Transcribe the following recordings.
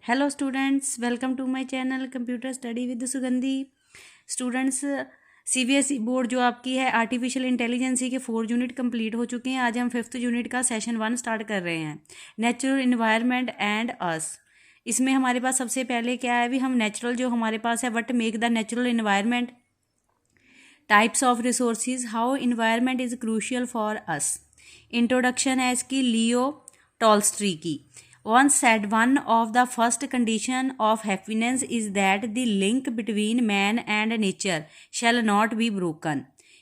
Hello students, welcome to my channel computer study with Sugandhi. Students, CBSE board जो आपकी है artificial intelligence के 4 unit complete हो चुके हैं। आज हम 5th यूनिट का सेशन 1 स्टार्ट कर रहे हैं, नेचुरल इन्वायरमेंट एंड अस। इसमें हमारे पास सबसे पहले क्या है, भी हम नेचुरल जो हमारे पास है, what make the natural environment, types of resources, how environment is crucial for us. Introduction है इसकी लियो टॉल्स्ट्री की। Once said, one of the first condition of happiness is that the link between man and nature shall not be broken.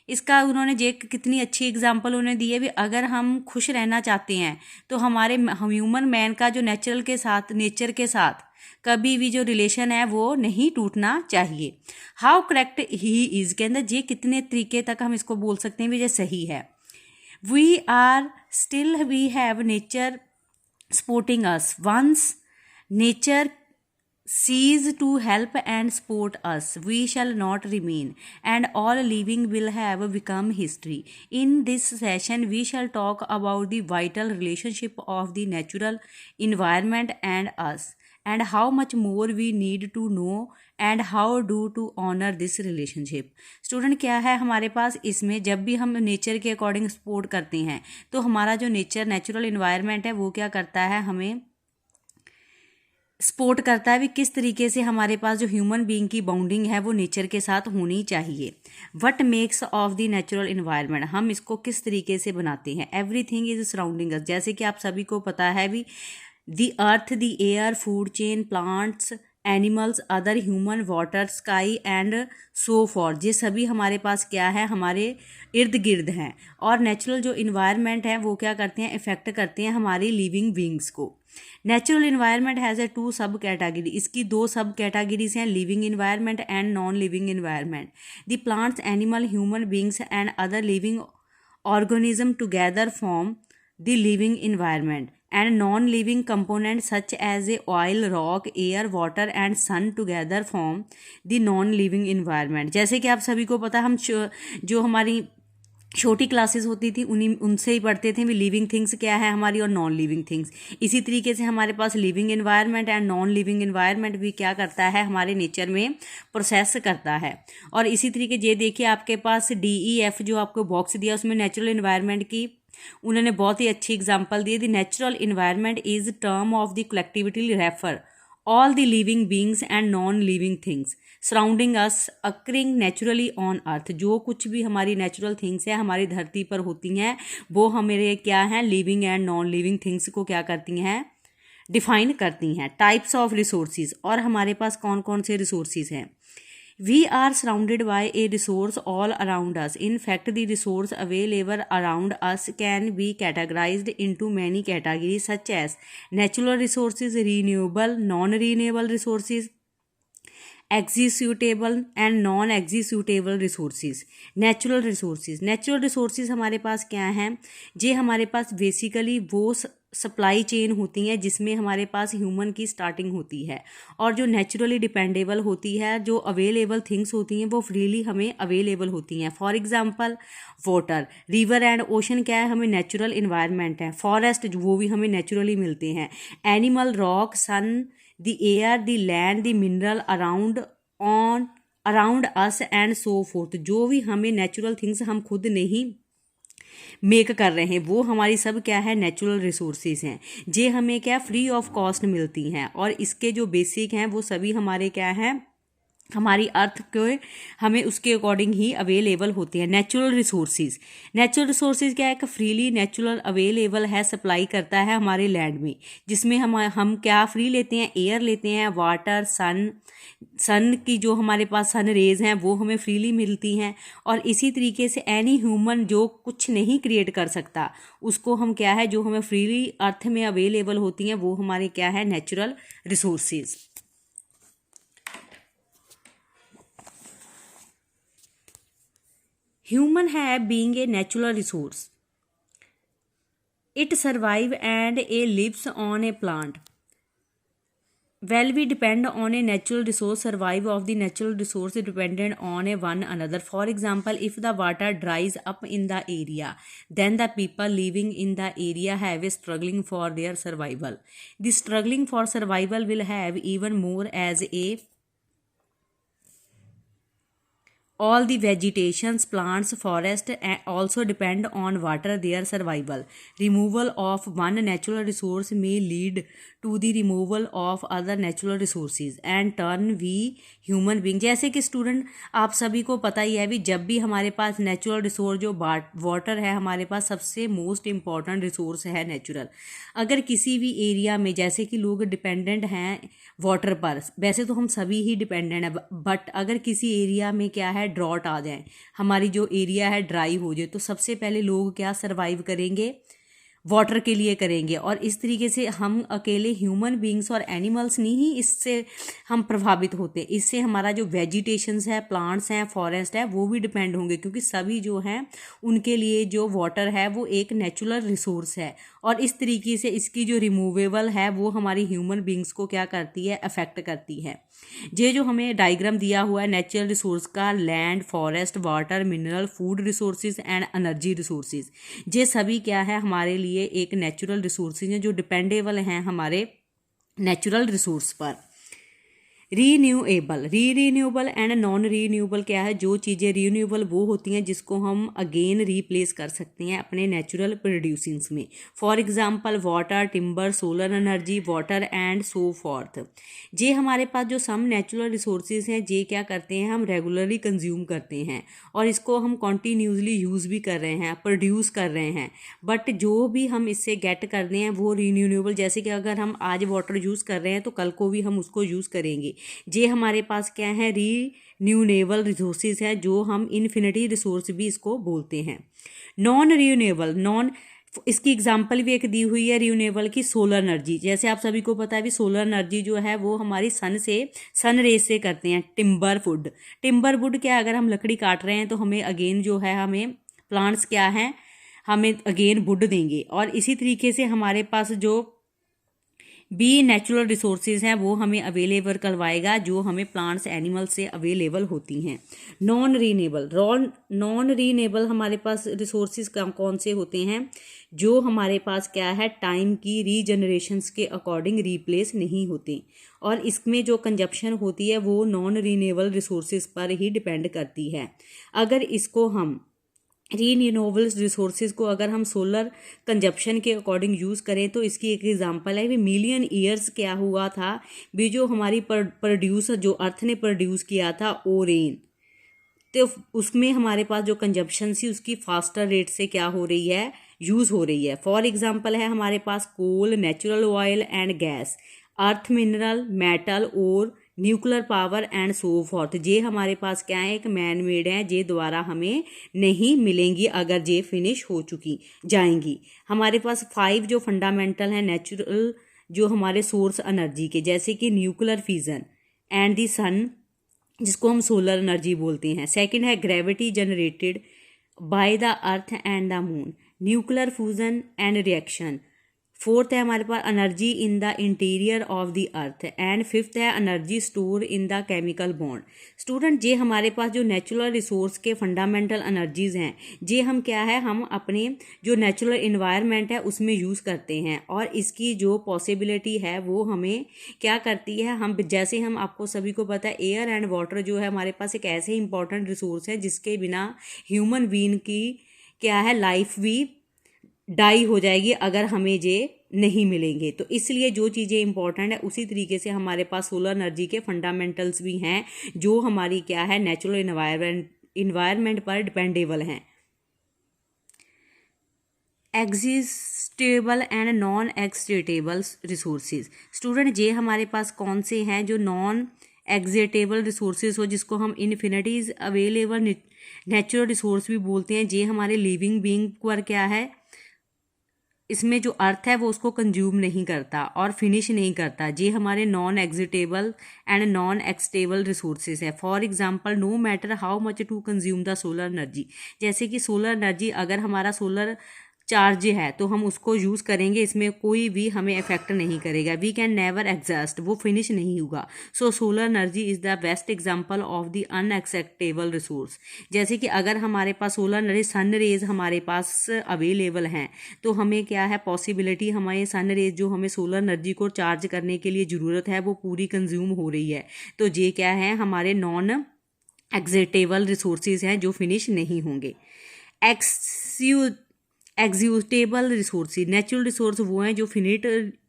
इसका उन्होंने जे कितनी अच्छी example उन्होंने दी है भी, अगर हम खुश रहना चाहते हैं तो हमारे ह्यूमन मैन का जो नेचुरल के साथ, नेचर के साथ कभी भी जो रिलेशन है वो नहीं टूटना चाहिए। हाउ करेक्ट ही इज़, कहते जे कितने तरीके तक हम इसको बोल सकते हैं भी ये सही है। We are still we have nature supporting us. Once nature cease to help and support us, we shall not remain, and all living will have become history. In this session, we shall talk about the vital relationship of the natural environment and us, and how much more we need to know and how to honor this relationship. Student, क्या है हमारे पास इसमें, जब भी हम nature के according support करते हैं तो हमारा जो नेचुरल इन्वायरमेंट है वो क्या करता है, हमें सपोर्ट करता है भी किस तरीके से हमारे पास जो ह्यूमन बीइंग की बाउंडिंग है वो नेचर के साथ होनी चाहिए। What makes of the natural environment, हम इसको किस तरीके से बनाते हैं। एवरीथिंग इज सराउंडिंग अस, जैसे कि आप सभी को पता है भी, the earth, the air, food chain, plants, animals, other human, water, sky and so for, ये सभी हमारे पास क्या है, हमारे इर्द गिर्द हैं। और नेचुरल जो इन्वायरमेंट है वो क्या करते हैं, इफेक्ट करते हैं हमारी लिविंग बींग्स को। नेचुरल इन्वायरमेंट हैज़ ए 2 सब कैटेगरी, इसकी 2 सब कैटेगरीज हैं, living environment and non living environment. The plants, animal, human beings and other living organism together form the living environment, and non-living components such as a oil, rock, air, water and sun together form the non-living environment। जैसे कि आप सभी को पता, हम जो हमारी छोटी क्लासेस होती थी उनसे ही पढ़ते थे भी लिविंग थिंग्स क्या है हमारी और नॉन लिविंग थिंग्स। इसी तरीके से हमारे पास living environment and non living environment भी क्या करता है, हमारे नेचर में प्रोसेस करता है। और इसी तरीके ये देखिए आपके पास DEF जो आपको बॉक्स दिया उसमें नेचुरल इन्वायरमेंट की उन्होंने बहुत ही अच्छी example the. The natural environment is term of the collectivity refer all the living beings and non-living things surrounding us occurring naturally on earth। जो कुछ भी हमारी नेचुरल थिंग्स है हमारी धरती पर होती हैं वो हमारे क्या हैं, living and non living things को क्या करती हैं, डिफाइन करती हैं। टाइप्स ऑफ रिसोर्सेज, और हमारे पास कौन कौन से रिसोर्सेज हैं। We are surrounded by a resource all around us. In fact, the resource available around us can be categorized into many categories such as natural resources, renewable, non-renewable resources, executable and non executable resources. Natural resources हमारे पास क्या हैं, ये हमारे पास basically वो supply chain होती हैं जिसमें हमारे पास ह्यूमन की स्टार्टिंग होती है, और जो नेचुरली डिपेंडेबल होती है, जो अवेलेबल थिंग्स होती हैं वो फ्रीली हमें अवेलेबल होती हैं। For example water, river and ocean क्या है, हमें नेचुरल इन्वायरमेंट है। फॉरेस्ट वो भी हमें नेचुरली मिलते हैं। Animal, rock, sun, the air, the land, the mineral around us and so forth। जो भी हमें नेचुरल थिंग्स हम खुद नहीं मेक कर रहे हैं वो हमारी सब क्या है, नेचुरल रिसोर्सेज हैं। ये हमें क्या फ्री ऑफ कॉस्ट मिलती हैं, और इसके जो बेसिक हैं वो सभी हमारे क्या हैं, हमारी अर्थ के हमें उसके अकॉर्डिंग ही अवेलेबल होते हैं। नेचुरल रिसोर्सेज क्या है कि फ्रीली नेचुरल अवेलेबल है, सप्लाई करता है हमारे लैंड में, जिसमें हम क्या फ्री लेते हैं, एयर लेते हैं, वाटर, सन की जो हमारे पास सन रेज हैं वो हमें फ्रीली मिलती हैं। और इसी तरीके से एनी ह्यूमन जो कुछ नहीं क्रिएट कर सकता उसको हम क्या है, जो हमें फ्रीली अर्थ में अवेलेबल होती हैं वो हमारे क्या है, natural resources. Human have being a natural resource. It survive and a lives on a plant. Well, we depend on a natural resource, survive of the natural resource dependent on a one another. For example, if the water dries up in the area, then the people living in the area have a struggling for their survival. The struggling for survival will have even more as a all the vegetations, plants, forest also depend on water their survival. Removal of one natural resource may lead to the removal of other natural resources and turn we human being। जैसे कि student आप सभी को पता ही है भी, जब भी हमारे पास नेचुरल रिसोर्स जो वाटर है हमारे पास सबसे मोस्ट इम्पॉर्टेंट रिसोर्स है नेचुरल। अगर किसी भी एरिया में जैसे कि लोग डिपेंडेंट हैं वाटर पर, वैसे तो हम सभी ही डिपेंडेंट हैं, बट अगर किसी एरिया में क्या है ड्रॉट आ जाए, हमारी जो एरिया है ड्राई हो जाए, तो सबसे पहले लोग क्या सर्वाइव करेंगे, वाटर के लिए करेंगे। और इस तरीके से हम अकेले ह्यूमन बींग्स और एनिमल्स नहीं इससे हम प्रभावित होते, इससे हमारा जो वेजिटेशंस है, प्लांट्स हैं, फॉरेस्ट है, वो भी डिपेंड होंगे, क्योंकि सभी जो हैं उनके लिए जो वाटर है वो एक नेचुरल रिसोर्स है। और इस तरीके से इसकी जो रिमूवेबल है वो हमारी ह्यूमन बींग्स को क्या करती है, अफेक्ट करती है। ये जो हमें डायग्राम दिया हुआ है नेचुरल रिसोर्स का, land, forest, water, mineral, food resources and energy resources, ये सभी क्या है हमारे लिए एक नेचुरल रिसोर्सेज हैं जो डिपेंडेबल हैं हमारे नेचुरल रिसोर्स पर। रीन्यूएबल एंड नॉन रीन्यूएबल क्या है, जो चीज़ें रीन्यूएबल वो होती हैं जिसको हम अगेन रीप्लेस कर सकते हैं अपने नेचुरल प्रोड्यूसिंग्स में। For example water, timber, solar energy, water and so forth. ये हमारे पास जो सम नेचुरल रिसोर्सेज हैं ये क्या करते हैं, हम रेगुलरली कंज्यूम करते हैं और इसको हम कॉन्टीन्यूसली यूज़ भी कर रहे हैं, प्रोड्यूस कर रहे हैं, बट जो भी हम इससे गेट कर रहे हैं वो रीन्यूएबल। जैसे कि अगर हम आज वाटर यूज़ कर रहे हैं तो कल को भी हम उसको यूज़ करेंगे। ये हमारे पास क्या है, रीन्यूएबल रिसोर्सेज है, जो हम इन्फिनिटी रिसोर्स भी इसको बोलते हैं। नॉन रीन्यूएबल, इसकी एग्जांपल भी एक दी हुई है रीन्यूएबल की, सोलर एनर्जी। जैसे आप सभी को पता है भी सोलर एनर्जी जो है वो हमारी सन रेज से करते हैं। टिम्बर वुड क्या है, अगर हम लकड़ी काट रहे हैं तो हमें अगेन जो है हमें प्लांट्स क्या है हमें अगेन वुड देंगे। और इसी तरीके से हमारे पास जो भी नेचुरल रिसोर्सेज हैं वो हमें अवेलेबल करवाएगा जो हमें प्लांट्स, एनिमल से अवेलेबल होती हैं। नॉन रीनेबल हमारे पास रिसोर्सेज कौन से होते हैं, जो हमारे पास क्या है टाइम की रीजनरेशंस के अकॉर्डिंग रीप्लेस नहीं होते, और इसमें जो कंजप्शन होती है वो नॉन रीनेबल रिसोर्सेज पर ही डिपेंड करती है। अगर इसको हम रीन्यूएबल रिसोर्सेज को अगर हम सोलर कंजप्शन के अकॉर्डिंग यूज़ करें तो इसकी एक एग्जांपल है भी मिलियन ईयर्स क्या हुआ था भी, जो हमारी जो अर्थ ने प्रोड्यूस किया था ओरेन, तो उसमें हमारे पास जो कंजप्शन थी उसकी फास्टर रेट से क्या हो रही है, यूज़ हो रही है। फॉर एग्जांपल है हमारे पास coal, natural oil and gas, earth mineral, metal और nuclear power and so forth. ये हमारे पास क्या है, एक मैन मेड है, ये दोबारा हमें नहीं मिलेंगी अगर ये फिनिश हो चुकी जाएंगी। हमारे पास 5 जो फंडामेंटल हैं नेचुरल जो हमारे सोर्स एनर्जी के, जैसे कि nuclear fission and the sun, जिसको हम सोलर एनर्जी बोलते हैं। सेकंड है gravity generated by the earth and the moon, nuclear fusion and reaction. Fourth है हमारे पास energy in the interior of the earth, and fifth है energy store in the chemical bond. Student ये हमारे पास जो नेचुरल रिसोर्स के fundamental energies हैं, ये हम क्या है हम अपने जो नेचुरल इन्वायरमेंट है उसमें यूज़ करते हैं, और इसकी जो पॉसिबिलिटी है वो हमें क्या करती है, हम जैसे हम आपको सभी को पता है एयर एंड वाटर जो है हमारे पास एक ऐसे इंपॉर्टेंट रिसोर्स है जिसके बिना ह्यूमन बीइंग की क्या है लाइफ भी डाई हो जाएगी अगर हमें ये नहीं मिलेंगे। तो इसलिए जो चीज़ें इंपॉर्टेंट है उसी तरीके से हमारे पास सोलर एनर्जी के फंडामेंटल्स भी हैं जो हमारी क्या है नेचुरल इन्वायरमेंट पर डिपेंडेबल हैं। एग्जिस्टेबल एंड नॉन एग्जिस्टेबल रिसोर्सेज। स्टूडेंट ये हमारे पास कौन से हैं, जो नॉन एग्जिस्टेबल रिसोर्सेज हो जिसको हम इन्फिनिटीज अवेलेबल नेचुरल रिसोर्स भी बोलते हैं। ये हमारे लिविंग बीइंग पर क्या है, इसमें जो अर्थ है वो उसको कंज्यूम नहीं करता और फिनिश नहीं करता। ये हमारे non exhaustible and non exhaustible resources है। For example no matter how much to consume the solar energy, जैसे कि सोलर एनर्जी अगर हमारा सोलर चार्ज है तो हम उसको यूज़ करेंगे, इसमें कोई भी हमें इफेक्ट नहीं करेगा। वी कैन नेवर एग्जॉस्ट, वो फिनिश नहीं होगा। So solar energy is the best example of the unacceptable resource. जैसे कि अगर हमारे पास सोलर एनर्जी, सन रेज हमारे पास अवेलेबल हैं, तो हमें क्या है पॉसिबिलिटी, हमारे सन रेज जो हमें सोलर एनर्जी को चार्ज करने के लिए ज़रूरत है वो पूरी कंज्यूम हो रही है। तो ये क्या है, हमारे नॉन एग्जिटेबल रिसोर्सेज हैं जो फिनिश नहीं होंगे। एग्जीक्यूटेबल रिसोर्सेज, नेचुरल रिसोर्स वो हैं जो फिनिट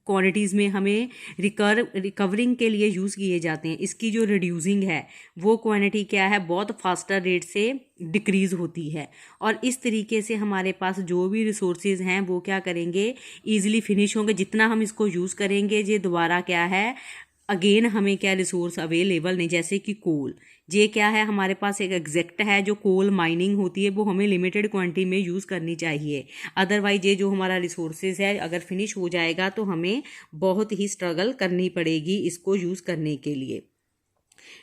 क्वांटिटीज़ में हमें रिकवरिंग के लिए यूज़ किए जाते हैं। इसकी जो रिड्यूसिंग है वो क्वांटिटी क्या है, बहुत फास्टर रेट से डिक्रीज़ होती है। और इस तरीके से हमारे पास जो भी रिसोर्सेज हैं वो क्या करेंगे, ईजिली फिनिश होंगे। जितना हम इसको यूज़ करेंगे ये दोबारा क्या है, अगेन हमें क्या रिसोर्स अवेलेबल नहीं। जैसे कि कोल, ये क्या है, हमारे पास एक एग्जैक्ट है जो कोल माइनिंग होती है वो हमें लिमिटेड क्वांटिटी में यूज़ करनी चाहिए। अदरवाइज ये जो हमारा रिसोर्सेज है अगर फिनिश हो जाएगा तो हमें बहुत ही स्ट्रगल करनी पड़ेगी इसको यूज़ करने के लिए।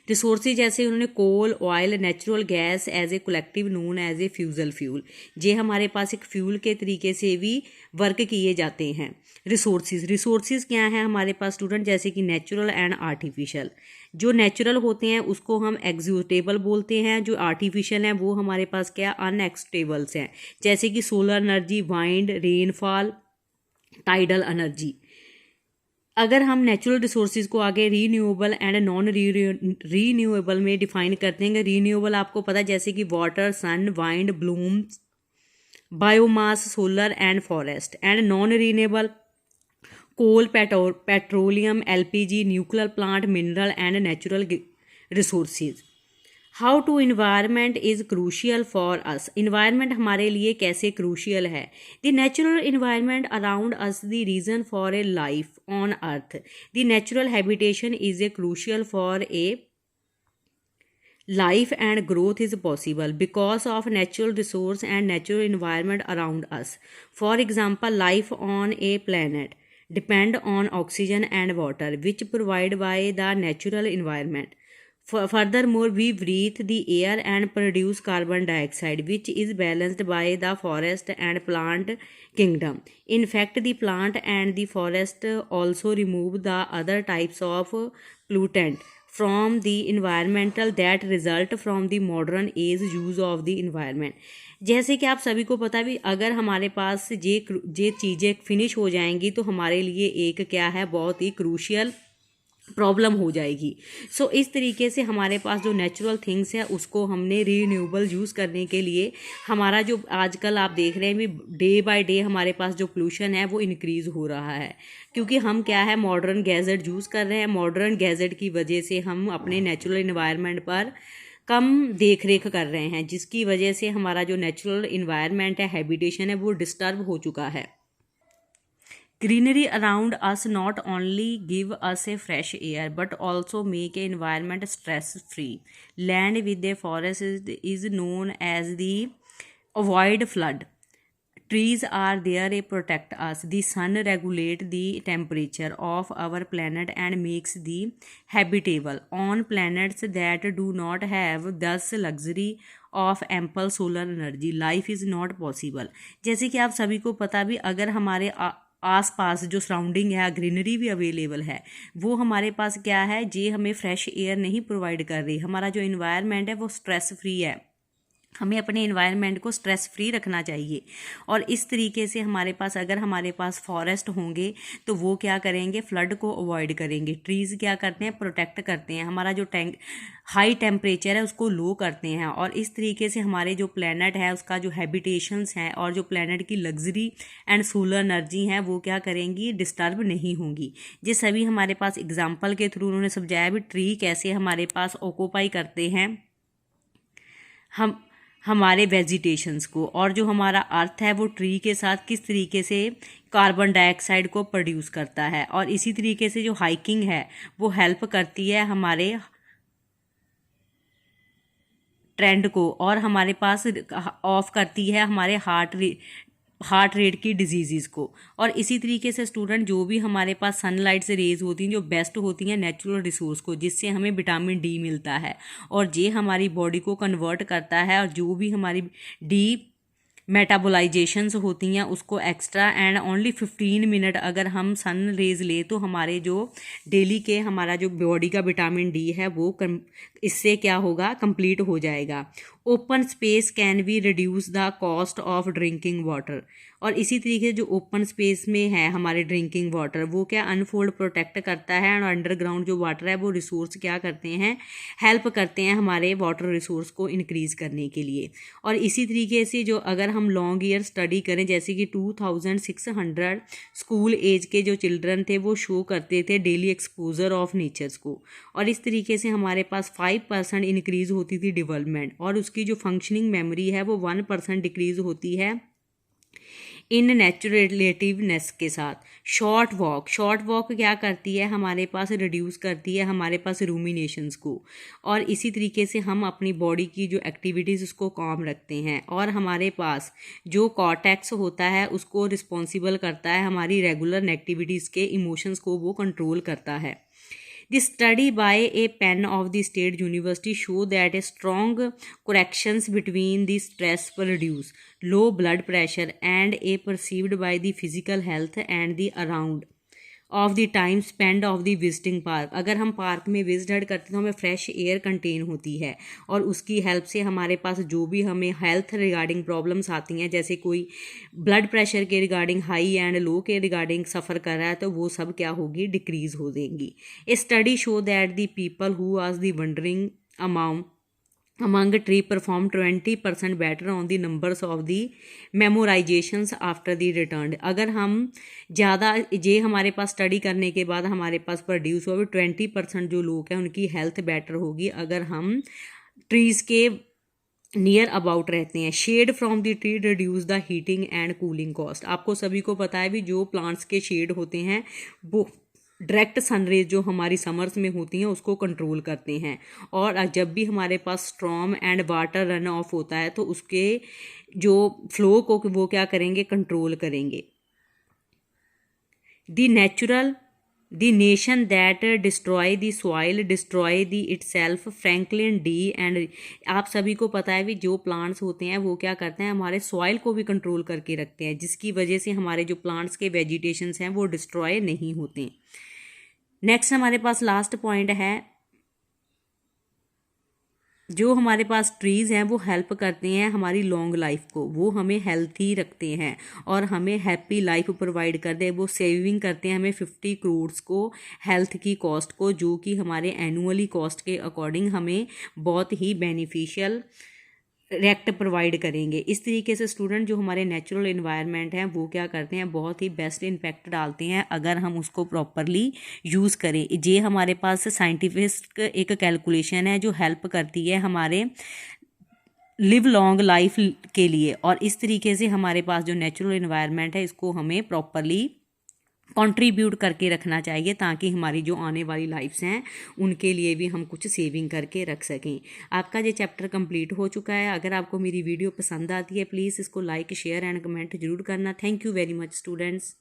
रिसोर्सेज जैसे उन्होंने coal, oil, natural gas as a collective known as a fossil fuel, ये हमारे पास एक फ्यूल के तरीके से भी वर्क किए जाते हैं। रिसोर्सेज क्या हैं हमारे पास स्टूडेंट, जैसे कि नेचुरल एंड आर्टिफिशियल। जो नेचुरल होते हैं उसको हम एग्जीक्यूटेबल बोलते हैं, जो आर्टिफिशियल हैं वो हमारे पास क्या अनएक्सटेबल्स हैं, जैसे कि solar energy, wind, rainfall, tidal energy. अगर हम नेचुरल रिसोर्सेज को आगे रीन्यूएबल एंड नॉन रीन्यूएबल में डिफाइन करते हैं। रीन्यूएबल आपको पता है जैसे कि water, sun, wind, blooms, biomass, solar and forest. And non renewable coal, petroleum, LPG, nuclear plant, mineral and natural resources. How to environment is crucial for us, environment हमारे लिए कैसे क्रूशियल है। The natural environment around us the reason for a life on earth. The natural habitation is a crucial for a life and growth is possible because of natural resource and natural environment around us. For example, life on a planet depend on oxygen and water which provided by the natural environment. Furthermore, we breathe the air and produce carbon dioxide which is balanced by the forest and plant kingdom. In fact, the plant and the forest also remove the other types of pollutant from the environmental that result from the modern age use of the environment. जैसे कि आप सभी को पता भी, अगर हमारे पास ये चीज़ें फिनिश हो जाएंगी तो हमारे लिए एक क्या है, बहुत ही क्रूशियल प्रॉब्लम हो जाएगी। सो इस तरीके से हमारे पास जो नेचुरल थिंग्स है उसको हमने रीन्यूएबल यूज़ करने के लिए, हमारा जो आजकल आप देख रहे हैं भी डे बाय डे हमारे पास जो पोल्यूशन है वो इंक्रीज़ हो रहा है, क्योंकि हम क्या है मॉडर्न गैजेट यूज़ कर रहे हैं। मॉडर्न गैजेट की वजह से हम अपने नेचुरल इन्वायरमेंट पर कम देख रेख कर रहे हैं, जिसकी वजह से हमारा जो नेचुरल इन्वायरमेंट है, हैबिटेशन है, वो डिस्टर्ब हो चुका है। Greenery around us not only give us a fresh air but also make a environment stress free. Land with a forest is known as the avoid flood. Trees are there to protect us. The sun regulate the temperature of our planet and makes the habitable on planets that do not have thus luxury of ample solar energy. Life is not possible. जैसे कि आप सभी को पता भी, अगर हमारे आस पास जो सराउंडिंग है, ग्रीनरी भी अवेलेबल है, वो हमारे पास क्या है, ये हमें फ्रेश एयर नहीं प्रोवाइड कर रही। हमारा जो इन्वायरमेंट है वो स्ट्रेस फ्री है, हमें अपने इन्वायरमेंट को स्ट्रेस फ्री रखना चाहिए। और इस तरीके से हमारे पास, अगर हमारे पास फॉरेस्ट होंगे तो वो क्या करेंगे, फ्लड को अवॉइड करेंगे। ट्रीज़ क्या करते हैं, प्रोटेक्ट करते हैं, हमारा जो हाई टेम्परेचर है उसको लो करते हैं। और इस तरीके से हमारे जो प्लैनेट है उसका जो हैबिटेशंस हैं और जो प्लैनेट की लग्जरी एंड सोलर एनर्जी हैं वो क्या करेंगी, डिस्टर्ब नहीं होंगी। ये सभी हमारे पास एग्जाम्पल के थ्रू उन्होंने समझाया भी ट्री कैसे हमारे पास ऑक्यूपाई करते हैं हमारे वेजिटेशंस को, और जो हमारा अर्थ है वो ट्री के साथ किस तरीके से कार्बन डाइऑक्साइड को प्रोड्यूस करता है। और इसी तरीके से जो हाइकिंग है वो हेल्प करती है हमारे ट्रेंड को, और हमारे पास ऑफ करती है हमारे हार्ट रेट की डिजीज़ को। और इसी तरीके से स्टूडेंट, जो भी हमारे पास सनलाइट से रेज होती हैं जो बेस्ट होती हैं नेचुरल रिसोर्स को, जिससे हमें विटामिन डी मिलता है और ये हमारी बॉडी को कन्वर्ट करता है। और जो भी हमारी डी मेटाबोलाइजेशंस होती हैं उसको एक्स्ट्रा, एंड ओनली 15 मिनट अगर हम सन रेज ले तो हमारे जो डेली के हमारा जो बॉडी का विटामिन डी है वो इससे क्या होगा, कंप्लीट हो जाएगा। Open space can be reduce the cost of drinking water, और इसी तरीके से जो ओपन स्पेस में है हमारे ड्रिंकिंग वाटर वो क्या अनफोल्ड प्रोटेक्ट करता है, और अंडरग्राउंड जो वाटर है वो रिसोर्स क्या करते हैं, हेल्प करते हैं हमारे वाटर रिसोर्स को इंक्रीज़ करने के लिए। और इसी तरीके से जो अगर हम लॉन्ग ईयर स्टडी करें, जैसे कि 2600 स्कूल एज के जो चिल्ड्रन थे वो शो करते थे डेली एक्सपोजर ऑफ नेचर्स को, और इस तरीके से हमारे पास 5% इंक्रीज़ होती थी डेवलपमेंट, और उसकी जो फंक्शनिंग मेमोरी है वो 1% डिक्रीज़ होती है इन नेचुरलेटिवनेस के साथ। शॉर्ट वॉक क्या करती है, हमारे पास रिड्यूस करती है हमारे पास रूमिनेशंस को, और इसी तरीके से हम अपनी बॉडी की जो एक्टिविटीज़ उसको काम रखते हैं, और हमारे पास जो कॉर्टेक्स होता है उसको रिस्पॉन्सिबल करता है हमारी रेगुलर एक्टिविटीज़ के इमोशंस को वो कंट्रोल करता है। The study by a Penn of the State University show that a strong correlations between the stress produce low blood pressure and a perceived by the physical health and the around of the time spend of the visiting park. अगर हम park में visit करते हैं तो हमें fresh air contain होती है, और उसकी हेल्प से हमारे पास जो भी हमें हेल्थ रिगार्डिंग प्रॉब्लम्स आती हैं, जैसे कोई ब्लड प्रेशर के रिगार्डिंग हाई एंड लो के रिगार्डिंग सफ़र कर रहा है तो वो सब क्या होगी, डिक्रीज हो देंगी। A study show that the people who are the wandering among tree perform 20% better on the numbers of the memorizations after the returned। अगर हम ज़्यादा ये हमारे पास स्टडी करने के बाद हमारे पास प्रोड्यूस हुआ 20% जो लोग हैं उनकी हेल्थ बेटर होगी अगर हम ट्रीज़ के नियर अबाउट रहते हैं। Shade from the tree reduce the heating and cooling cost. आपको सभी को पता है भी जो प्लांट्स के शेड होते हैं वो डायरेक्ट सनरेज जो हमारी समर्स में होती हैं उसको कंट्रोल करते हैं, और जब भी हमारे पास storm and water run off होता है तो उसके जो फ्लो को वो क्या करेंगे, कंट्रोल करेंगे। The nation that destroy the soil destroy the itself, Franklin D. And आप सभी को पता है भी जो प्लांट्स होते हैं वो क्या करते हैं, हमारे सॉइल को भी कंट्रोल करके रखते हैं, जिसकी वजह से हमारे जो प्लांट्स के वेजिटेशंस हैं वो डिस्ट्रॉय नहीं होते। नेक्स्ट हमारे पास लास्ट पॉइंट है, जो हमारे पास ट्रीज़ हैं वो हेल्प करते हैं हमारी लॉन्ग लाइफ को, वो हमें हेल्थी रखते हैं और हमें हैप्पी लाइफ प्रोवाइड करते हैं। वो सेविंग करते हैं हमें 50 करोड़ को हेल्थ की कॉस्ट को, जो कि हमारे एनुअली कॉस्ट के अकॉर्डिंग हमें बहुत ही बेनिफिशियल रेक्ट प्रोवाइड करेंगे। इस तरीके से स्टूडेंट जो हमारे नेचुरल इन्वायरमेंट हैं वो क्या करते हैं, बहुत ही बेस्ट इम्पैक्ट डालते हैं अगर हम उसको प्रॉपरली यूज़ करें। ये हमारे पास साइंटिफिक एक कैलकुलेशन है जो हेल्प करती है हमारे लिव लॉन्ग लाइफ के लिए, और इस तरीके से हमारे पास जो नेचुरल इन्वायरमेंट है इसको हमें प्रॉपरली कंट्रीब्यूट करके रखना चाहिए, ताकि हमारी जो आने वाली लाइफ्स हैं उनके लिए भी हम कुछ सेविंग करके रख सकें। आपका ये चैप्टर कंप्लीट हो चुका है। अगर आपको मेरी वीडियो पसंद आती है प्लीज़ इसको लाइक शेयर एंड कमेंट जरूर करना। Thank you very much students.